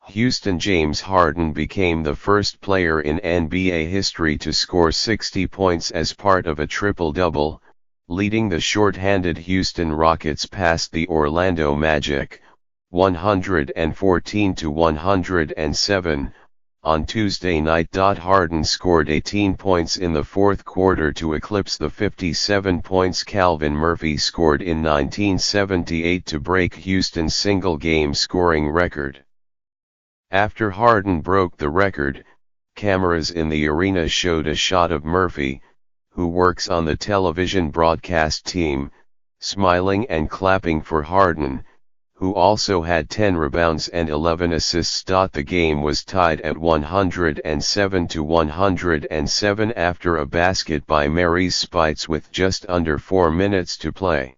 Houston James Harden became the first player in NBA history to score 60 points as part of a triple-double, leading the short-handed Houston Rockets past the Orlando Magic, 114-107, on Tuesday night. Harden scored 18 points in the fourth quarter to eclipse the 57 points Calvin Murphy scored in 1978 to break Houston's single-game scoring record. After Harden broke the record, cameras in the arena showed a shot of Murphy, who works on the television broadcast team, smiling and clapping for Harden, who also had 10 rebounds and 11 assists. The game was tied at 107-107 after a basket by Maurice Spites with just under 4 minutes to play.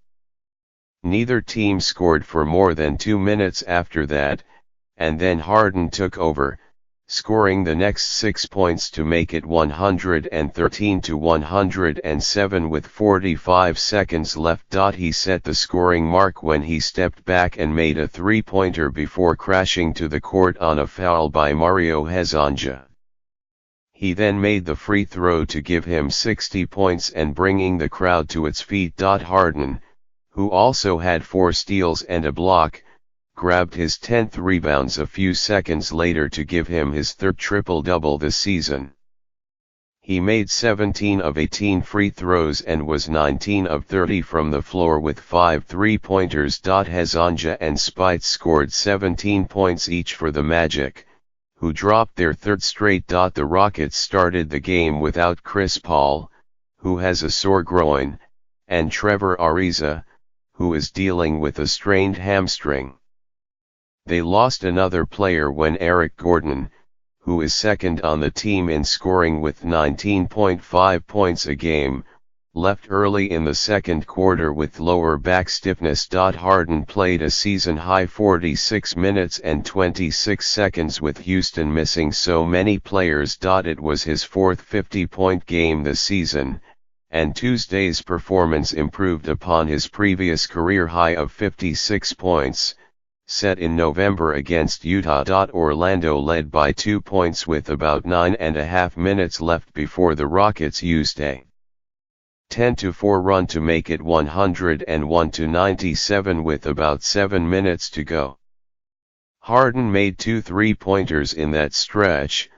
Neither team scored for more than 2 minutes after that, and then Harden took over, scoring the next 6 points to make it 113-107 with 45 seconds left. He set the scoring mark when he stepped back and made a three-pointer before crashing to the court on a foul by Mario Hezonja. He then made the free throw to give him 60 points and bringing the crowd to its feet. Harden, who also had 4 steals and a block, grabbed his 10th rebounds a few seconds later to give him his third triple-double this season. He made 17 of 18 free throws and was 19 of 30 from the floor with 5 three-pointers. Hezonja and Spites scored 17 points each for the Magic, who dropped their third straight. The Rockets started the game without Chris Paul, who has a sore groin, and Trevor Ariza, who is dealing with a strained hamstring. They lost another player when Eric Gordon, who is second on the team in scoring with 19.5 points a game, left early in the second quarter with lower back stiffness. Harden played a season-high 46 minutes and 26 seconds with Houston missing so many players. It was his fourth 50-point game this season, and Tuesday's performance improved upon his previous career high of 56 points. Set in November against Utah. Orlando led by 2 points with about 9.5 minutes left before the Rockets used a 10-4 run to make it 101-97 with about 7 minutes to go. Harden made 2 three-pointers in that stretch,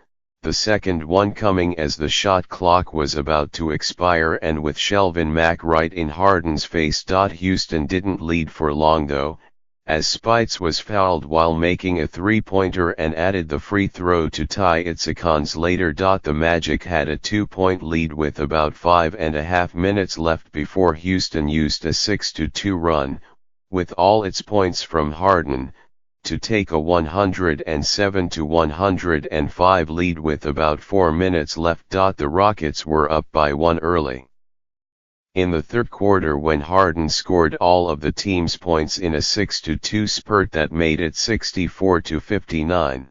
the second one coming as the shot clock was about to expire and with Shelvin Mack right in Harden's face. Houston didn't lead for long though, as Spites was fouled while making a three-pointer and added the free throw to tie it seconds later. The Magic had a 2-point lead with about 5.5 minutes left before Houston used a 6-2 run, with all its points from Harden, to take a 107-105 lead with about 4 minutes left. The Rockets were up by 1 early in the third quarter when Harden scored all of the team's points in a 6-2 spurt that made it 64-59.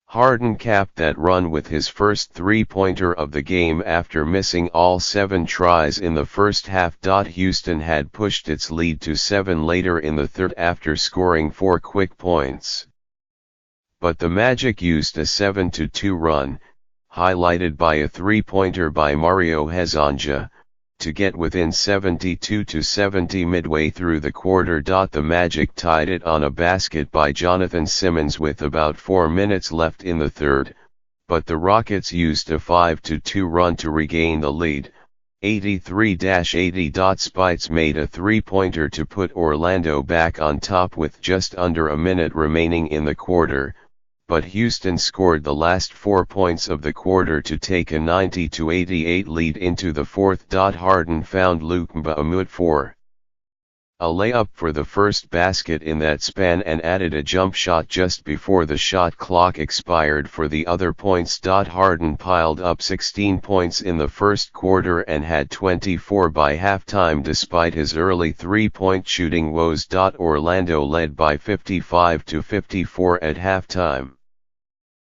Harden capped that run with his first three-pointer of the game after missing all 7 tries in the first half. Houston had pushed its lead to 7 later in the third after scoring 4 quick points. But the Magic used a 7-2 run, highlighted by a three-pointer by Mario Hezonja, to get within 72-70 midway through the quarter. The Magic tied it on a basket by Jonathan Simmons with about 4 minutes left in the third, but the Rockets used a 5-2 run to regain the lead, 83-80. Spites made a three-pointer to put Orlando back on top with just under a minute remaining in the quarter, but Houston scored the last 4 points of the quarter to take a 90-88 lead into the fourth. Harden found Luke Mbamute for a layup for the first basket in that span and added a jump shot just before the shot clock expired for the other points. Harden piled up 16 points in the first quarter and had 24 by halftime despite his early three-point shooting woes. Orlando led by 55-54 at halftime.